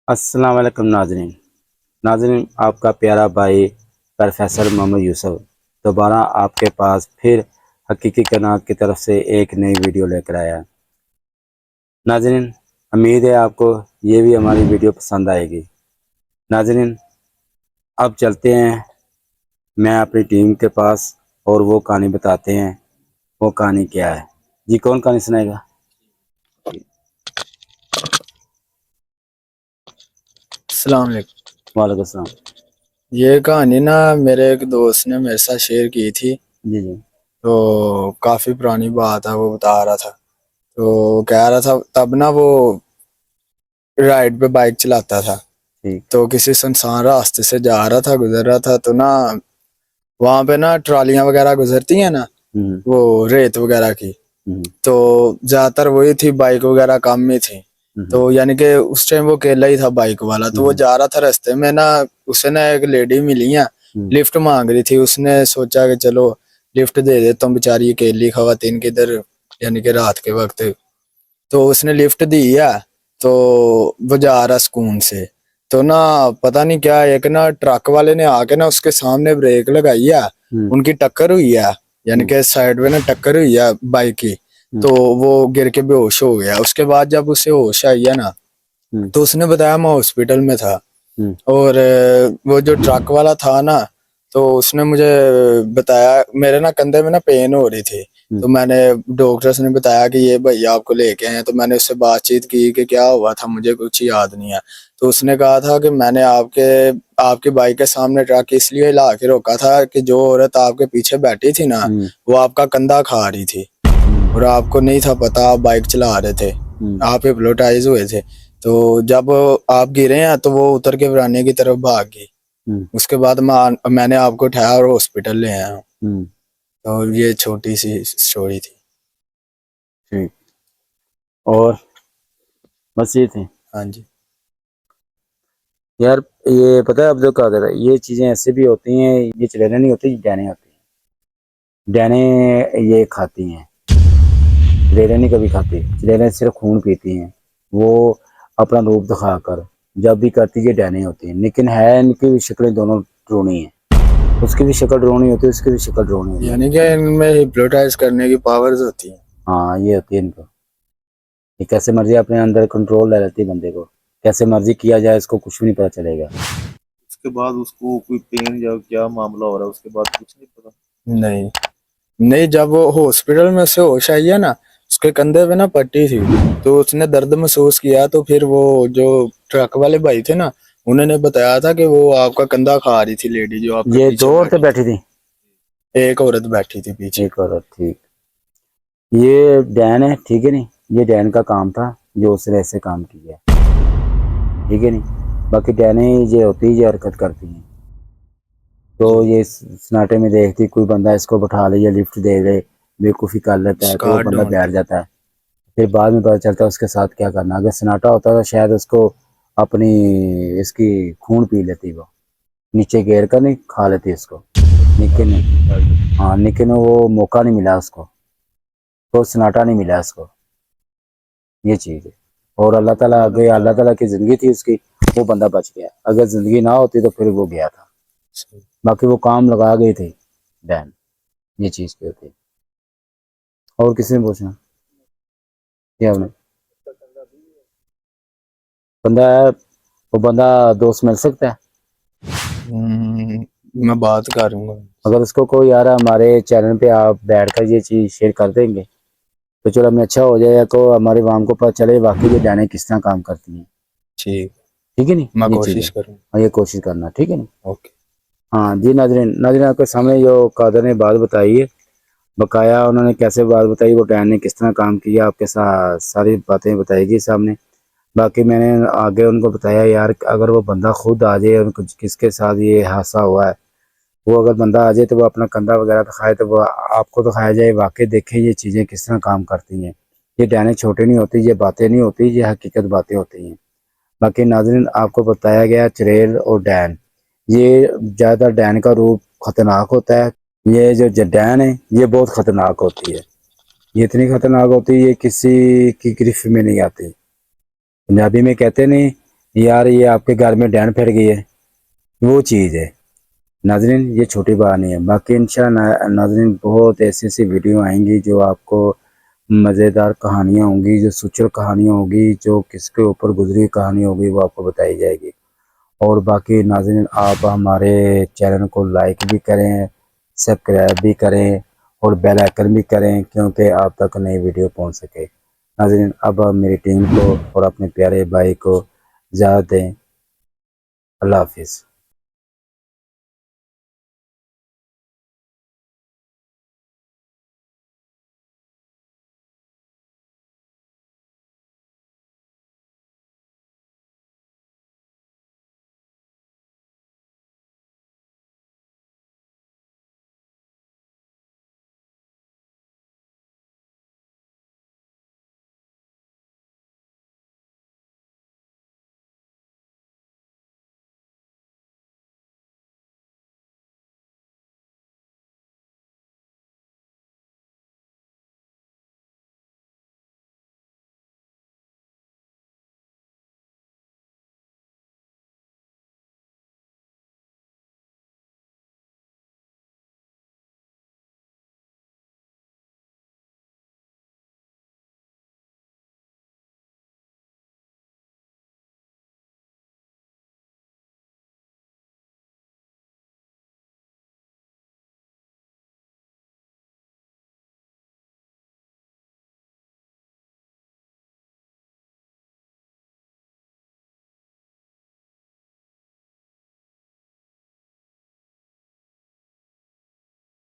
अस्सलाम वालेकुम नाज़रीन। नाज़रीन, आपका प्यारा भाई प्रोफेसर मोहम्मद यूसुफ दोबारा आपके पास फिर हकीकी कायनात की तरफ से एक नई वीडियो लेकर आया। नाज़रीन, उम्मीद है आपको ये भी हमारी वीडियो पसंद आएगी। नाज़रीन, अब चलते हैं मैं अपनी टीम के पास और वो कहानी बताते हैं। वो कहानी क्या है जी? कौन कहानी सुनाएगा? अस्सलाम वालेकुम। वालेकुम सलाम। ये कहानी ना मेरे एक दोस्त ने मेरे साथ शेयर की थी। जी जी। तो काफी पुरानी बात है, वो बता रहा था। तो कह रहा था तब ना वो राइड पे बाइक चलाता था। ठीक। तो किसी सुनसान रास्ते से जा रहा था, गुजर रहा था। तो ना वहां पे ना ट्रालियां वगैरह गुजरती हैं ना, हम्म वो रेत वगैरह की। हम्म तो ज्यादातर वही थी, बाइक वगैरह कम में थी। हम्म तो यानी कि उस टाइम वो अकेला ही था बाइक वाला। तो वो हम्म जा रहा था, रास्ते में ना उसे ना एक लेडी मिली है, हम्म लिफ्ट मांग रही थी। उसने सोचा कि चलो लिफ्ट दे देता हूँ, बेचारी अकेली खवातीन किधर, यानी कि रात के वक्त। तो उसने लिफ्ट दी है। तो वो जा रहा सुकून से। तो ना पता नहीं क्या, एक ना ट्रक वाले ने आके ना उसके सामने ब्रेक लगाई है। हम्म उनकी टक्कर हुई है, यानी हम्म कि साइड में ना टक्कर हुई है बाइक की। हम्म तो वो गिर के बेहोश हो गया। उसके बाद जब उसे होश आई है ना, हम्म तो उसने बताया मैं हॉस्पिटल में था। हम्म और वो जो ट्रक वाला था ना, तो उसने मुझे बताया, मेरे ना कंधे में ना पेन हो रही थी। हम्म तो मैंने, डॉक्टर्स ने बताया कि ये भैया आपको लेके आए हैं। तो मैंने उससे बातचीत की कि क्या हुआ था, मुझे कुछ याद नहीं है। तो उसने कहा था कि मैंने आपकी बाइक के सामने ट्रक इसलिए ला के रोका था कि जो औरत आपके पीछे बैठी थी ना, हम्म वो आपका कंधा खा रही थी। हम्म और आपको नहीं था पता, आप बाइक चला रहे थे, हम्म आप हिप्नोटाइज हुए थे। तो जब आप गिरे हैं तो वो उतर के बराने की तरफ भाग गई। हम्म उसके बाद मैंने आपको उठाया और हॉस्पिटल ले आया हूँ। हम्म, तो ये छोटी सी स्टोरी थी। ठीक। और बस ये थे हाँ जी। यार। ये पता है अब जो कहा था, ये चीजें ऐसे भी होती हैं, ये चलेने नहीं होती, डैने होती हैं। डैने ये खाती हैं, चलेने नहीं कभी खाती। चलेने सिर्फ खून पीती हैं। वो अपना रूप दिखाकर जब भी करती है डैने होती हैं, लेकिन है इनकी भी शक्लें दोनों ड्रोनी हैं। उसकी भी शक्ल ड्रोनी होती है, उसकी भी शक्ल ड्रोनी होती यानी कि इनमें हिप्नोटाइज करने की पावर्स होती हैं। है। हाँ, ये होती है इनको। ये कैसे मर्जी अपने अंदर कंट्रोल ले लेती है बंदे को, कैसे मर्जी किया जाए इसको कुछ भी नहीं पता चलेगा। उसके बाद उसको कोई पेन या क्या मामला हो रहा है, उसके बाद कुछ नहीं पता। नहीं, नहीं, जब वो हॉस्पिटल में से होश आई है ना, उसके कंधे पे ना पट्टी थी। तो उसने दर्द महसूस किया। तो फिर वो जो ट्रक वाले भाई थे ना, उन्होंने बताया था कि वो आपका कंधा खा रही थी लेडी, जो आपके ये पीछे दो औरतें बैठी थी। बैठी थी, एक औरत बैठी थी पीछे। एक औरत, ठीक। ये डैन है, ठीक है नहीं? ये डैन का काम था, जो उसने ऐसे काम किया, ठीक है नहीं? बाकी डैने ये होती है, ये हरकत करती हैं। तो ये सन्नाटे में देखती कोई बंदा इसको बैठा ले या लिफ्ट दे दे, बेवकूफ़ी कर लेता है, तो वो शिकार बंदा बैठ ढूंढती। जाता है। फिर बाद में पता चलता है उसके साथ क्या करना। अगर सन्नाटा होता तो शायद उसको अपनी इसकी खून पी लेती, वो नीचे गिर कर नहीं खा लेती इसको, लेकिन हाँ, लेकिन वो मौका नहीं मिला उसको, तो सन्नाटा नहीं मिला उसको। ये चीज़ है। और अल्लाह ताला, आगे अल्लाह ताला की ज़िंदगी थी उसकी, वो बंदा बच गया। अगर ज़िंदगी ना होती तो फिर वो गया था। बाकी वो काम लगा गई थी डैन, ये चीज़ की होती है। और किसी ने पूछना क्या? आपने बंदा है, वो बंदा दोस्त मिल सकता है? मैं बात करूंगा। अगर उसको कोई यार हमारे चैनल पे आप बैठकर ये चीज़ शेयर कर देंगे तो चलो हमें अच्छा हो जाएगा, तो हमारे वाम को पता चले वाकई ये डैने किस तरह काम करती हैं। ठीक। ठीक है नहीं? मैं ये चीज़ है। कोशिश करूँ। हाँ, ये कोशिश करना, ठीक है नहीं? ओके। हाँ जी। नाजरीन, नाजरीन, आपके सामने जो कादर ने बात बताई है, बकाया उन्होंने कैसे बात बताई, वो डैन ने किस तरह काम किया, आपके साथ सारी बातें बताएगी सामने। बाकी मैंने आगे उनको बताया यार, अगर वो बंदा खुद आ जाए, उनको किसके साथ ये हादसा हुआ है, वो अगर बंदा आ जाए तो वो अपना कंधा वगैरह दिखाए, तो वो आपको दिखाया जाए, वाकई देखें ये चीज़ें किस तरह काम करती हैं। ये डैने छोटे नहीं होती, ये बातें नहीं होती, ये हकीकत बातें होती हैं। बाकी नाज़रीन, आपको बताया गया चुड़ैल और डैन, ये ज़्यादा डैन का रूप खतरनाक होता है। ये जो डैन है ये बहुत खतरनाक होती है। ये इतनी खतरनाक होती है, ये किसी की गिरफ्त में नहीं आती। पंजाबी में कहते नहीं, यार ये आपके घर में डैन फिर गई है, वो चीज़ है। नाज़रीन ये छोटी बात नहीं है। बाकी इंशाअल्लाह नाज़रीन बहुत ऐसी ऐसी वीडियो आएंगी जो आपको मज़ेदार कहानियाँ होंगी, जो सुचल कहानियाँ होंगी, जो किसके ऊपर गुजरी कहानी होगी वो आपको बताई जाएगी। और बाकी नाज़रीन आप हमारे चैनल को लाइक भी करें, सब्सक्राइब भी करें और बेल आइकन भी करें, क्योंकि आप तक नई वीडियो पहुंच सके। नाज़रीन अब आप मेरी टीम को और अपने प्यारे भाई को इजाज़त दें। अल्लाह हाफिज़।